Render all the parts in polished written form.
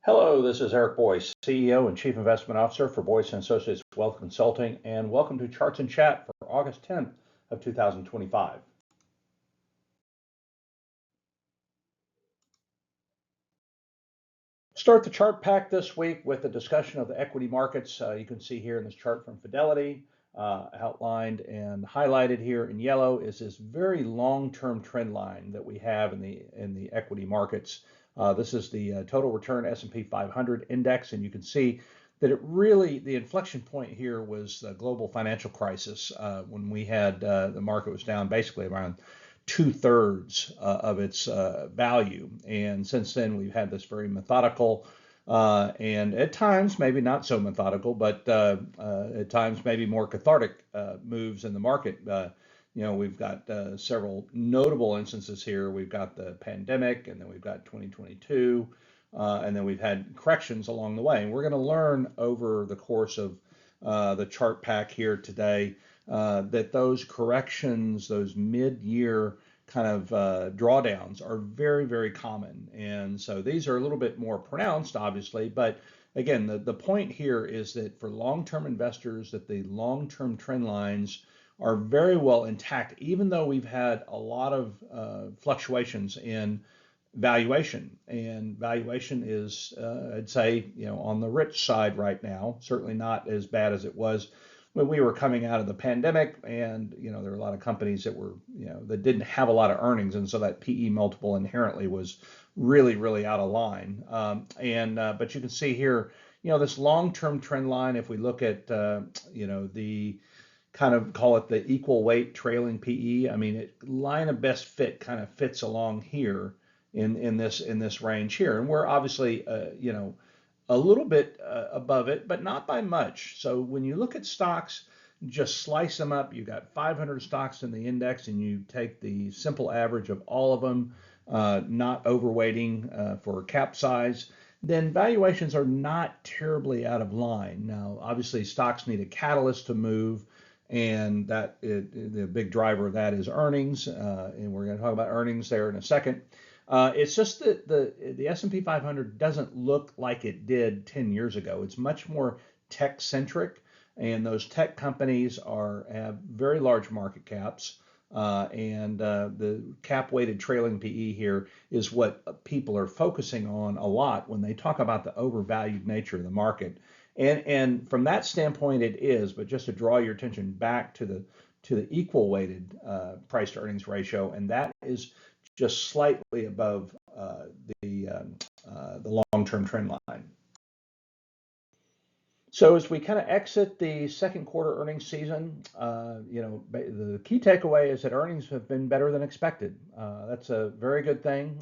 Hello, this is Eric Boyce, CEO and Chief Investment Officer for Boyce & Associates Wealth Consulting, and welcome to Charts and Chat for August 10th of 2025. Start the chart pack this week with a discussion of the equity markets. You can see here in this chart from Fidelity, outlined and highlighted here in yellow is this very long-term trend line that we have in the equity markets. This is the total return S&P 500 index, and you can see that the inflection point here was the global financial crisis when we had the market was down basically around 2/3 of its value. And since then, we've had this very methodical and at times maybe not so methodical, but at times maybe more cathartic moves in the market. We've got several notable instances here. We've got the pandemic, and then we've got 2022, and then we've had corrections along the way. And we're going to learn over the course of the chart pack here today that those corrections, those mid-year kind of drawdowns are very, very common. And so these are a little bit more pronounced, obviously, but again, the point here is that for long-term investors, that the long-term trend lines are very well intact, even though we've had a lot of fluctuations in valuation. And valuation is, I'd say, on the rich side right now, certainly not as bad as it was when we were coming out of the pandemic, and there were a lot of companies that were that didn't have a lot of earnings, and so that PE multiple inherently was really, really out of line. But you can see here, this long-term trend line. If we look at the kind of call it the equal weight trailing PE, I mean, line of best fit kind of fits along here in this range here, and we're obviously a little bit above it, but not by much. So when you look at stocks, just slice them up. You've got 500 stocks in the index, and you take the simple average of all of them, not overweighting for cap size, then valuations are not terribly out of line. Now, obviously, stocks need a catalyst to move, and the big driver of that is earnings, and we're going to talk about earnings there in a second. It's just that the S&P 500 doesn't look like it did 10 years ago. It's much more tech centric, and those tech companies have very large market caps, and the cap weighted trailing PE here is what people are focusing on a lot when they talk about the overvalued nature of the market. And from that standpoint, it is. But just to draw your attention back to the equal weighted price to earnings ratio, and that is just slightly above the long-term trend line. So as we kind of exit the second quarter earnings season, the key takeaway is that earnings have been better than expected. That's a very good thing.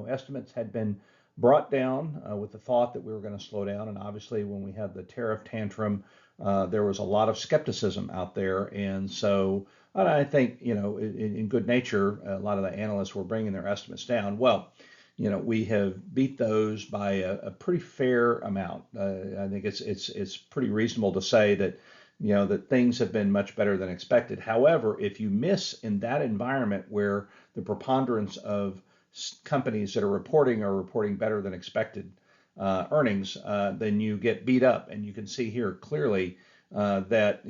Estimates had been brought down with the thought that we were going to slow down, and obviously when we had the tariff tantrum, there was a lot of skepticism out there, and so I think in good nature, a lot of the analysts were bringing their estimates down. Well, we have beat those by a pretty fair amount. I think it's pretty reasonable to say that that things have been much better than expected. However, if you miss in that environment where the preponderance of companies that are reporting better than expected earnings, then you get beat up. And you can see here clearly that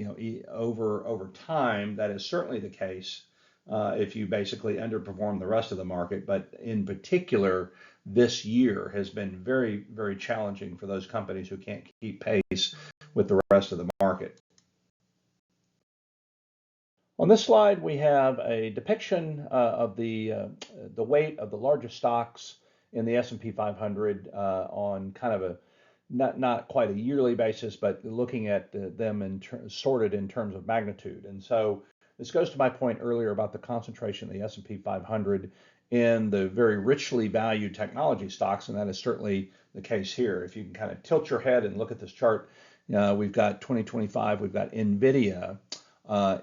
over time that is certainly the case if you basically underperform the rest of the market. But in particular, this year has been very, very challenging for those companies who can't keep pace with the rest of the market. On this slide, we have a depiction of the weight of the largest stocks in the S&P 500 on kind of a not quite a yearly basis, but looking at them sorted in terms of magnitude. And so this goes to my point earlier about the concentration of the S&P 500 in the very richly valued technology stocks, and that is certainly the case here. If you can kind of tilt your head and look at this chart, we've got 2025, we've got NVIDIA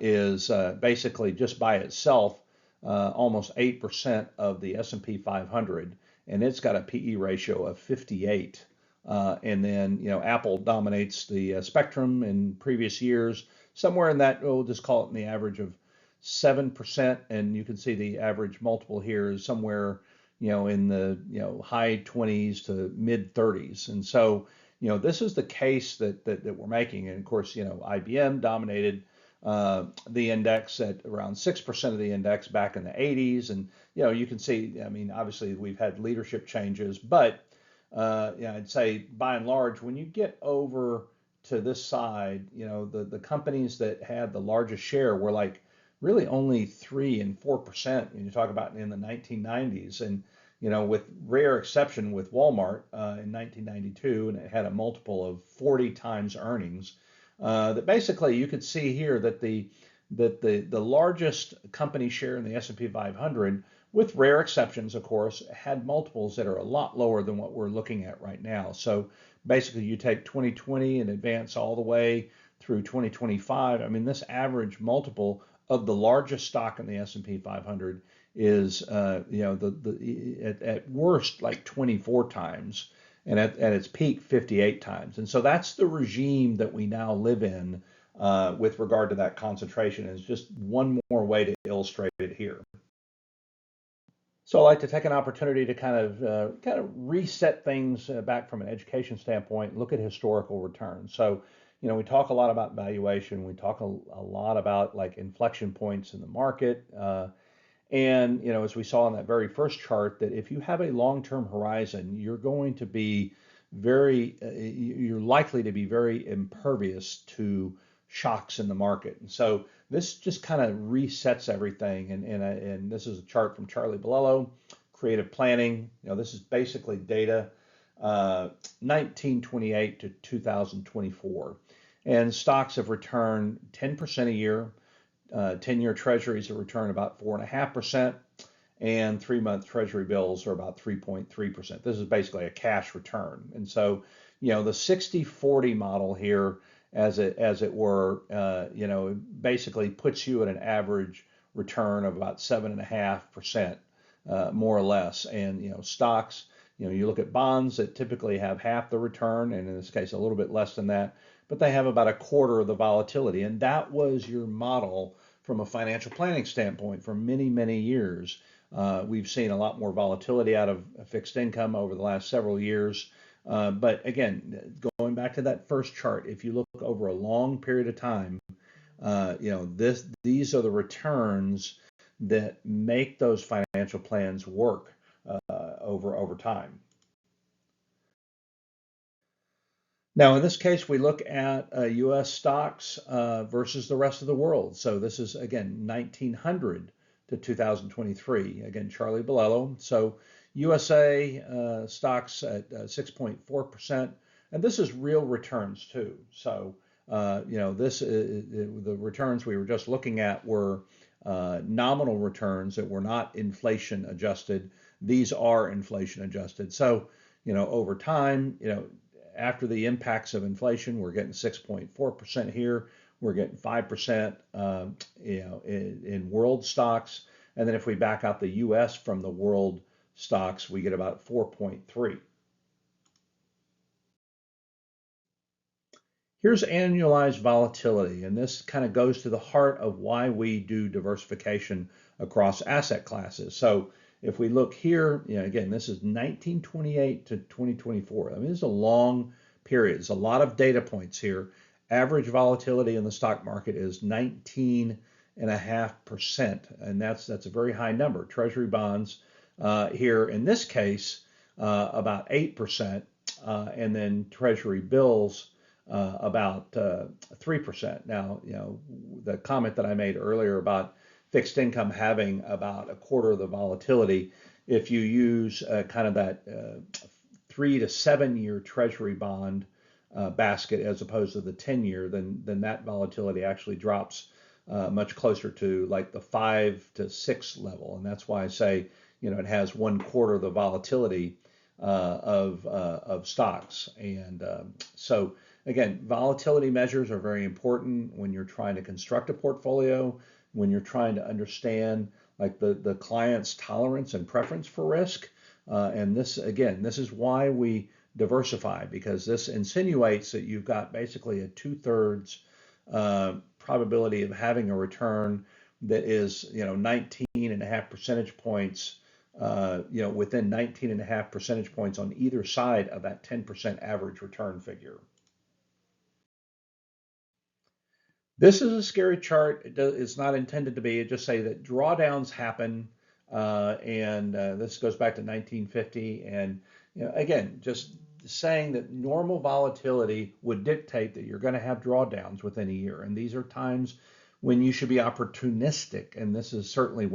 is basically just by itself almost 8% of the S&P 500, and it's got a PE ratio of 58. And then Apple dominates the spectrum in previous years, somewhere in that, we'll just call it in the average of 7%, and you can see the average multiple here is somewhere in the, high 20s to mid 30s. And so, this is the case that we're making. And of course, IBM dominated the index at around 6% of the index back in the 80s. And, you can see, I mean, obviously we've had leadership changes, but I'd say by and large, when you get over to this side, the companies that had the largest share were like really only 3 and 4% when you talk about in the 1990s. And, with rare exception with Walmart in 1992, and it had a multiple of 40 times earnings, that basically you could see here that the largest company share in the S&P 500, with rare exceptions, of course, had multiples that are a lot lower than what we're looking at right now. So basically, you take 2020 and advance all the way through 2025. I mean, this average multiple of the largest stock in the S&P 500 is, at worst like 24 times, and at its peak 58 times. And so that's the regime that we now live in with regard to that concentration. Is just one more way to illustrate it here. So I like to take an opportunity to kind of reset things back from an education standpoint, look at historical returns. So, we talk a lot about valuation. We talk a lot about like inflection points in the market. And, as we saw in that very first chart, that if you have a long-term horizon, you're going to be you're likely to be very impervious to shocks in the market. And so this just kind of resets everything. And this is a chart from Charlie Bolello, Creative Planning. This is basically data 1928 to 2024. And stocks have returned 10% a year. 10-year treasuries have returned about 4.5%, and 3-month treasury bills are about 3.3%. This is basically a cash return. And so, the 60-40 model here, as it were, basically puts you at an average return of about 7.5%, more or less. And, stocks, you look at bonds that typically have half the return, and in this case, a little bit less than that, but they have about a quarter of the volatility. And that was your model from a financial planning standpoint for many, many years. We've seen a lot more volatility out of fixed income over the last several years. But again, going back to that first chart, if you look over a long period of time, these are the returns that make those financial plans work over time. Now, in this case, we look at U.S. stocks versus the rest of the world. So this is, again, 1900 to 2023. Again, Charlie Bolello. So USA stocks at 6.4%. And this is real returns, too. So, the returns we were just looking at were nominal returns that were not inflation adjusted. These are inflation adjusted. So, over time, after the impacts of inflation, we're getting 6.4% here. We're getting 5%, in world stocks. And then if we back out the U.S. from the world stocks, we get about 4.3. Here's annualized volatility, and this kind of goes to the heart of why we do diversification across asset classes. So if we look here, again, this is 1928 to 2024. I mean, this is a long period. There's a lot of data points here. Average volatility in the stock market is 19.5%, and that's a very high number. Treasury bonds here, in this case, about 8%, and then Treasury bills about 3%. Now, the comment that I made earlier about fixed income having about a quarter of the volatility, if you use kind of that 3 to 7 year treasury bond basket as opposed to the 10-year, then that volatility actually drops much closer to like the 5 to 6 level. And that's why I say, it has 1/4 of the volatility of stocks. And so again, volatility measures are very important when you're trying to construct a portfolio, when you're trying to understand like the client's tolerance and preference for risk. And this is why we diversify, because this insinuates that you've got basically a 2/3 probability of having a return that is 19.5 percentage points within 19 and a half percentage points on either side of that 10% average return figure. This is a scary chart. It's not intended to be. It just say that drawdowns happen, and this goes back to 1950. And again, just saying that normal volatility would dictate that you're going to have drawdowns within a year, and these are times when you should be opportunistic. And this is certainly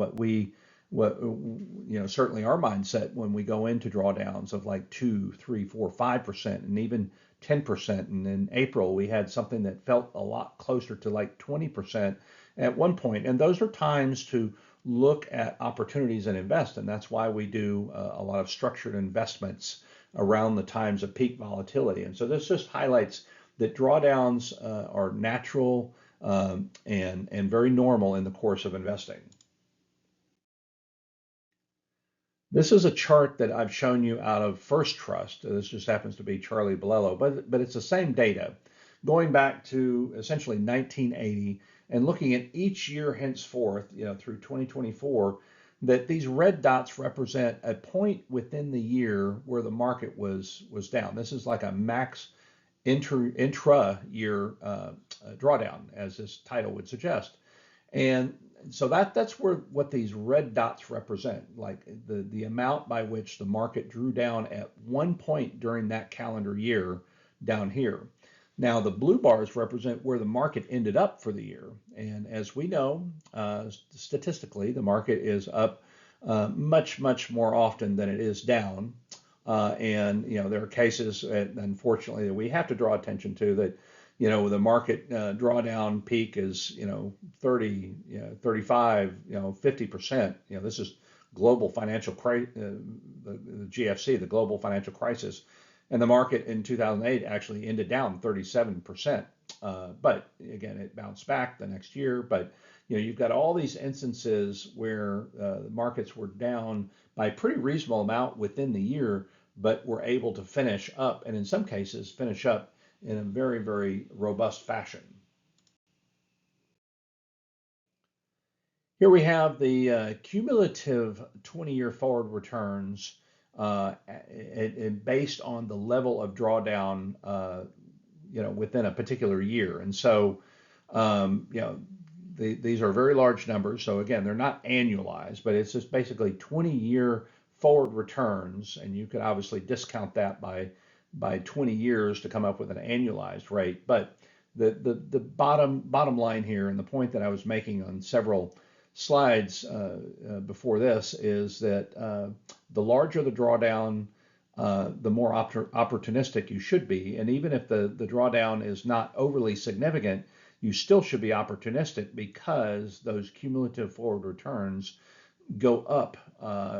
certainly our mindset when we go into drawdowns of like 2, 3, 4, 5%, and even 10%. And in April, we had something that felt a lot closer to like 20% at one point. And those are times to look at opportunities and invest. And that's why we do a lot of structured investments around the times of peak volatility. And so this just highlights that drawdowns are natural and very normal in the course of investing. This is a chart that I've shown you out of First Trust. This just happens to be Charlie Bolello, but it's the same data going back to essentially 1980 and looking at each year henceforth, through 2024, that these red dots represent a point within the year where the market was down. This is like a max intra-year drawdown, as this title would suggest. And so that's what these red dots represent, like the amount by which the market drew down at one point during that calendar year down here. Now, the blue bars represent where the market ended up for the year. And as we know, statistically, the market is up much, much more often than it is down. And there are cases, unfortunately, that we have to draw attention to that. The market drawdown peak is 30, 35, 50%. This is global financial crisis, the GFC, the global financial crisis, and the market in 2008 actually ended down 37%. But again, it bounced back the next year. But you've got all these instances where the markets were down by a pretty reasonable amount within the year, but were able to finish up, and in some cases finish up in a very, very robust fashion. Here we have the cumulative 20-year forward returns based on the level of drawdown, within a particular year. And so, these are very large numbers. So again, they're not annualized, but it's just basically 20-year forward returns, and you could obviously discount that by 20 years to come up with an annualized rate. But the bottom line here, and the point that I was making on several slides before this, is that the larger the drawdown, the more opportunistic you should be. And even if the drawdown is not overly significant, you still should be opportunistic, because those cumulative forward returns go up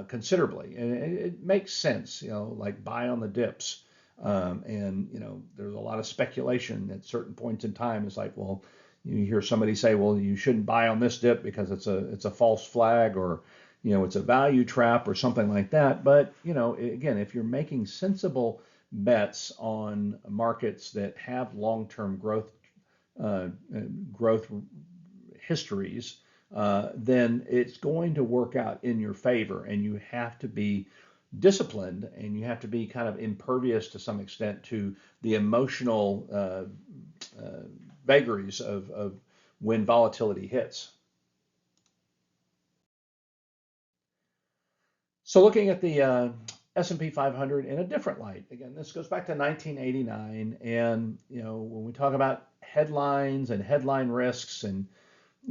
considerably. And it makes sense, like buy on the dips. And there's a lot of speculation at certain points in time. It's like, well, you hear somebody say, well, you shouldn't buy on this dip because it's a false flag, or it's a value trap or something like that. But again, if you're making sensible bets on markets that have long-term growth histories, then it's going to work out in your favor, and you have to be disciplined, and you have to be kind of impervious to some extent to the emotional vagaries of when volatility hits. So looking at the S&P 500 in a different light, again, this goes back to 1989, and when we talk about headlines and headline risks, and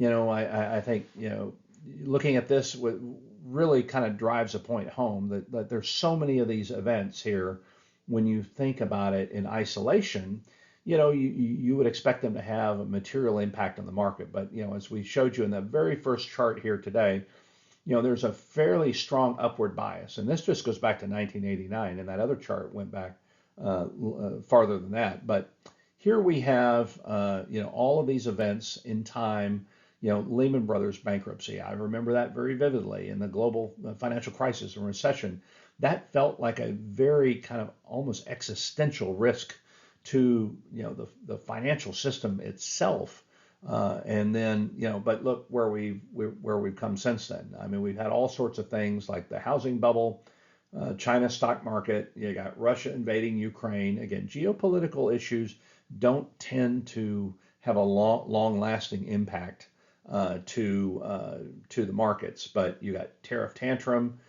I think looking at this really kind of drives a point home that there's so many of these events here. When you think about it in isolation, you would expect them to have a material impact on the market. But as we showed you in the very first chart here today, there's a fairly strong upward bias, and this just goes back to 1989, and that other chart went back farther than that. But here we have all of these events in time. Lehman Brothers bankruptcy, I remember that very vividly, and the global financial crisis and recession. That felt like a very kind of almost existential risk to the financial system itself, And then, but look where we've come since then. I mean, we've had all sorts of things like the housing bubble, China stock market. You got Russia invading Ukraine. Again, geopolitical issues don't tend to have a long-lasting impact to the markets. But you got tariff tantrum,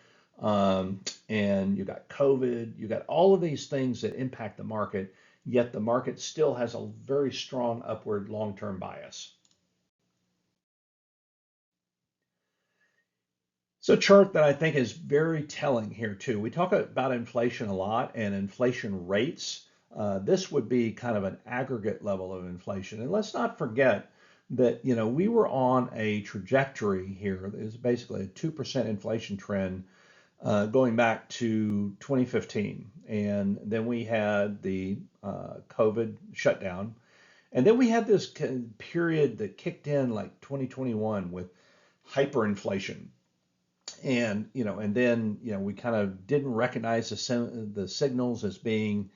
and you got COVID. You got all of these things that impact the market. Yet the market still has a very strong upward long-term bias. It's a chart that I think is very telling here too. We talk about inflation a lot and inflation rates. This would be kind of an aggregate level of inflation. And let's not forget that, we were on a trajectory here. It's basically a 2% inflation trend going back to 2015. And then we had the COVID shutdown. And then we had this period that kicked in like 2021 with hyperinflation. And then we kind of didn't recognize the signals as being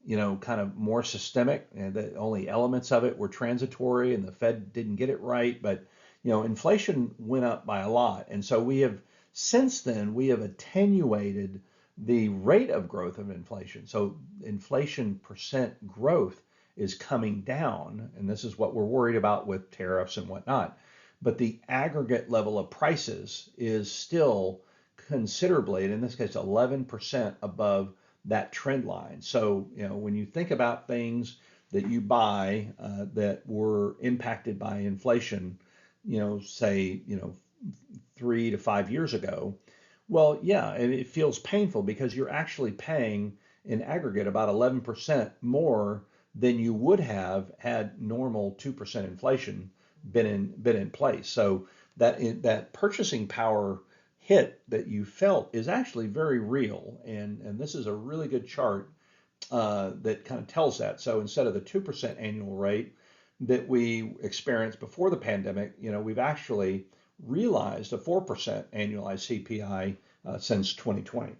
kind of more systemic, and that only elements of it were transitory, and the Fed didn't get it right. But inflation went up by a lot, and so since then we have attenuated the rate of growth of inflation. So inflation percent growth is coming down, and this is what we're worried about with tariffs and whatnot. But the aggregate level of prices is still considerably, and in this case, 11% above that trend line. So, when you think about things that you buy that were impacted by inflation, say, 3 to 5 years ago, well, yeah, and it feels painful because you're actually paying in aggregate about 11% more than you would have had normal 2% inflation been in place. So that purchasing power hit that you felt is actually very real, and this is a really good chart that kind of tells that. So instead of the 2% annual rate that we experienced before the pandemic, we've actually realized a 4% annualized CPI since 2020.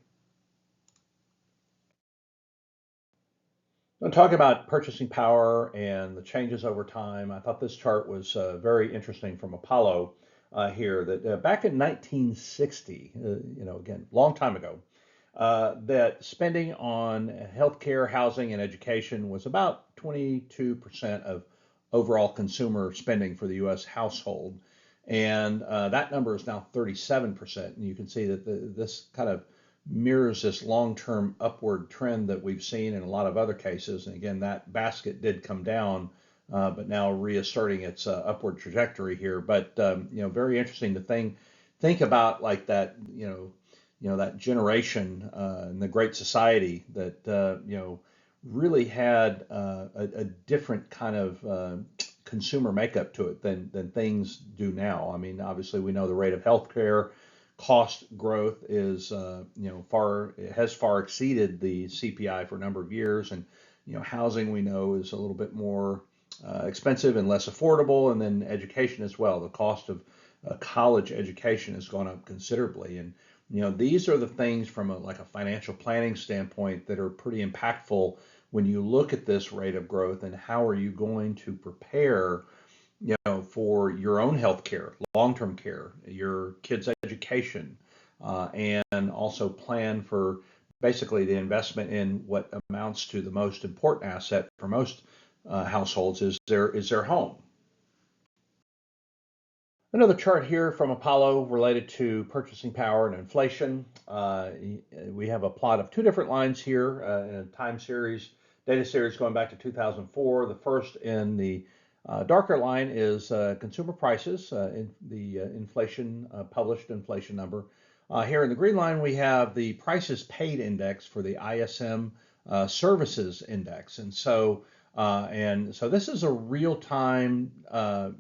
I'll talk about purchasing power and the changes over time. I thought this chart was very interesting from Apollo here, that back in 1960, again, long time ago, that spending on healthcare, housing, and education was about 22% of overall consumer spending for the U.S. household. And that number is now 37%. And you can see that this kind of mirrors this long-term upward trend that we've seen in a lot of other cases. And again, that basket did come down, but now reasserting its upward trajectory here. But very interesting to think about, like that, that generation in the Great Society that really had a different kind of consumer makeup to it than things do now. I mean, obviously, we know the rate of healthcare cost growth is has far exceeded the CPI for a number of years, and housing, we know, is a little bit more expensive and less affordable, and then education as well. The cost of college education has gone up considerably, and these are the things from a financial planning standpoint that are pretty impactful when you look at this rate of growth, and how are you going to prepare for your own health care, long-term care, your kids' education, and also plan for basically the investment in what amounts to the most important asset for most households is their home. Another chart here from Apollo related to purchasing power and inflation. We have a plot of two different lines here in a time series, data series going back to 2004. The first in the darker line is consumer prices, in the inflation, published inflation number. Here in the green line, we have the prices paid index for the ISM services index. And so this is a real-time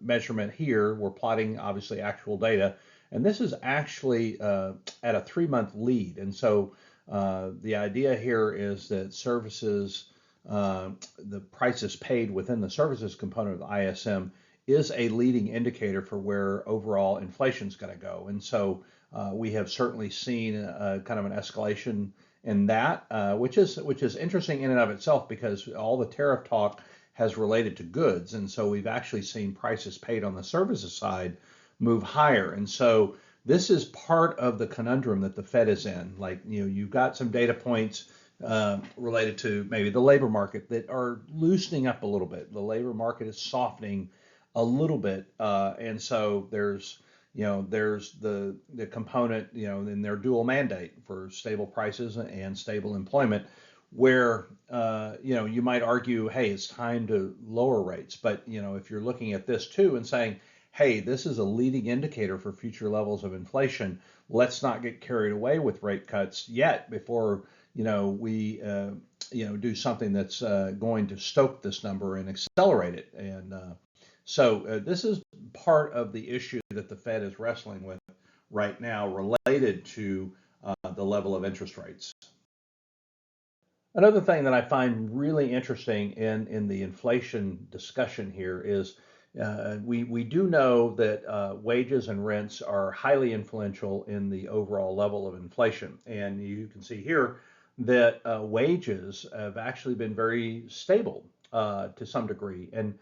measurement here. We're plotting, obviously, actual data. And this is actually at a 3-month lead. And so the idea here is that services, the prices paid within the services component of the ISM is a leading indicator for where overall inflation is going to go. And so we have certainly seen kind of an escalation in that, which is interesting in and of itself, because all the tariff talk has related to goods. And so we've actually seen prices paid on the services side move higher. And so this is part of the conundrum that the Fed is in. Like, you've got some data points related to maybe the labor market that are loosening up a little bit. The labor market is softening a little bit, and so there's the component, in their dual mandate for stable prices and stable employment, where you might argue, hey, it's time to lower rates. But if you're looking at this too and saying, hey, this is a leading indicator for future levels of inflation, let's not get carried away with rate cuts yet before we do something that's going to stoke this number and accelerate it. And so this is part of the issue that the Fed is wrestling with right now, related to the level of interest rates. Another thing that I find really interesting in the inflation discussion here is we do know that wages and rents are highly influential in the overall level of inflation. And you can see here that wages have actually been very stable to some degree. And,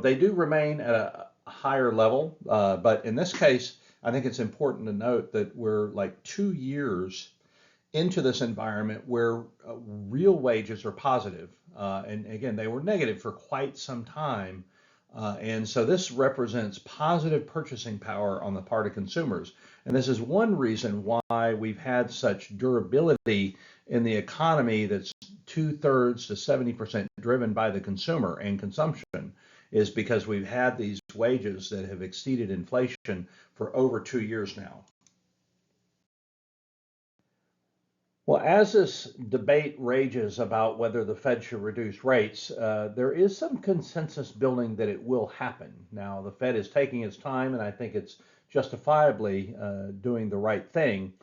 they do remain at a higher level. But in this case, I think it's important to note that we're like 2 years into this environment where real wages are positive. And again, they were negative for quite some time. And so this represents positive purchasing power on the part of consumers. And this is one reason why we've had such durability in the economy that's 2/3 to 70% driven by the consumer and consumption, is because we've had these wages that have exceeded inflation for over 2 years now. Well, as this debate rages about whether the Fed should reduce rates, there is some consensus building that it will happen. Now, the Fed is taking its time, and I think it's justifiably doing the right thing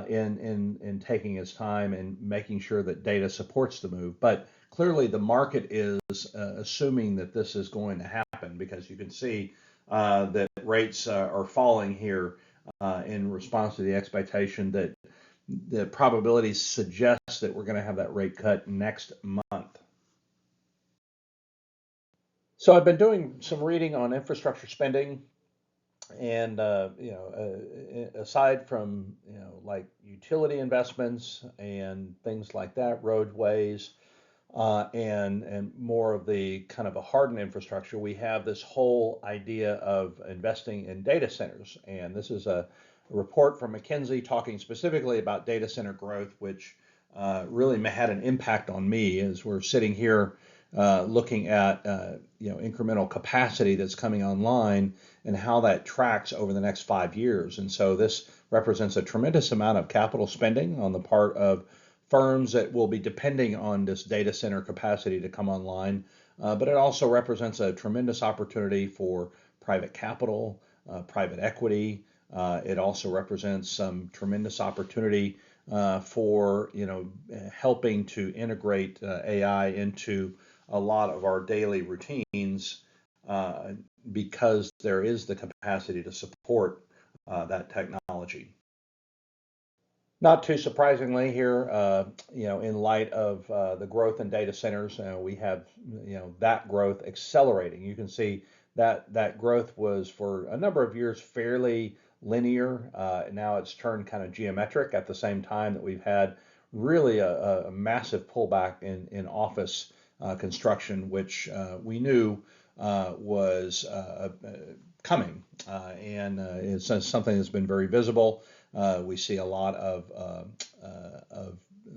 in taking its time and making sure that data supports the move. But clearly, the market is assuming that this is going to happen, because you can see that rates are falling here in response to the expectation that the probabilities suggest that we're going to have that rate cut next month. So I've been doing some reading on infrastructure spending, and aside from like utility investments and things like that, roadways, and more of the kind of a hardened infrastructure, we have this whole idea of investing in data centers. And this is a report from McKinsey talking specifically about data center growth, which really had an impact on me as we're sitting here looking at incremental capacity that's coming online and how that tracks over the next 5 years. And so this represents a tremendous amount of capital spending on the part of firms that will be depending on this data center capacity to come online. But it also represents a tremendous opportunity for private capital, private equity. It also represents some tremendous opportunity for helping to integrate AI into a lot of our daily routines, because there is the capacity to support that technology. Not too surprisingly here, in light of the growth in data centers, we have that growth accelerating. You can see that growth was for a number of years fairly linear. Now it's turned kind of geometric at the same time that we've had really a massive pullback in office construction, which we knew was coming, and it's something that's been very visible. We see a lot of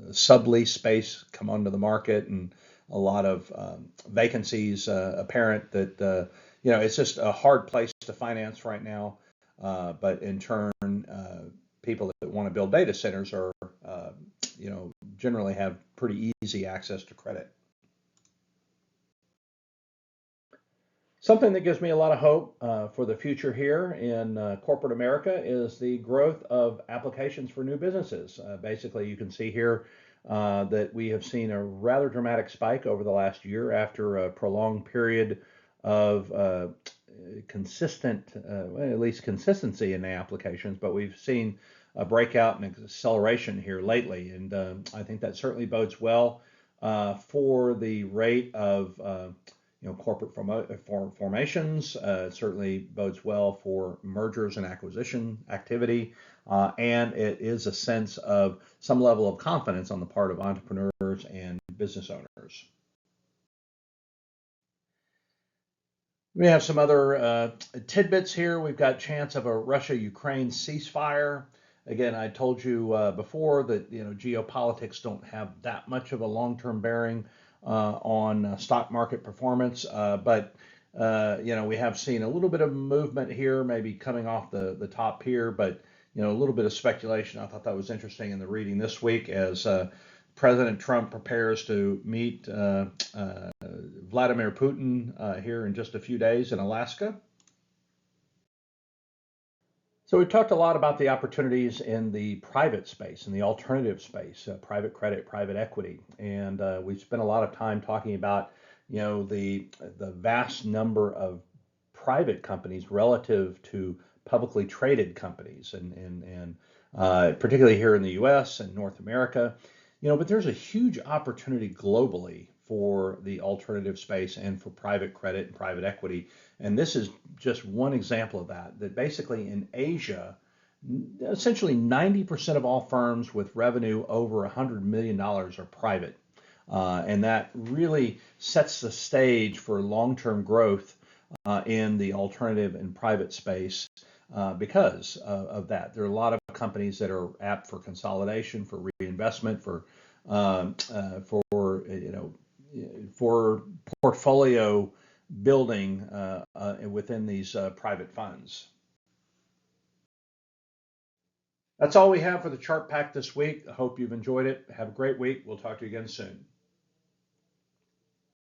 sublease space come onto the market, and a lot of vacancies apparent that it's just a hard place to finance right now. But in turn, people that want to build data centers are, generally have pretty easy access to credit. Something that gives me a lot of hope for the future here in corporate America is the growth of applications for new businesses. Basically, you can see here that we have seen a rather dramatic spike over the last year after a prolonged period of consistent, at least consistency in the applications, but we've seen a breakout and acceleration here lately. And I think that certainly bodes well for the rate of corporate formations. It certainly bodes well for mergers and acquisition activity, and it is a sense of some level of confidence on the part of entrepreneurs and business owners. We have some other tidbits here. We've got chance of a Russia-Ukraine ceasefire. Again, I told you before that geopolitics don't have that much of a long-term bearing on stock market performance, but we have seen a little bit of movement here, maybe coming off the top here, but a little bit of speculation. I thought that was interesting in the reading this week as President Trump prepares to meet Vladimir Putin here in just a few days in Alaska. So we talked a lot about the opportunities in the private space, in the alternative space, private credit, private equity, and we spent a lot of time talking about the vast number of private companies relative to publicly traded companies, and particularly here in the U.S. and North America. But there's a huge opportunity globally for the alternative space and for private credit and private equity. And this is just one example of that basically in Asia, essentially 90% of all firms with revenue over $100 million are private. And that really sets the stage for long-term growth in the alternative and private space because of that. There are a lot of companies that are apt for consolidation, for reinvestment, for portfolio building within these private funds. That's all we have for the chart pack this week. I hope you've enjoyed it. Have a great week. We'll talk to you again soon.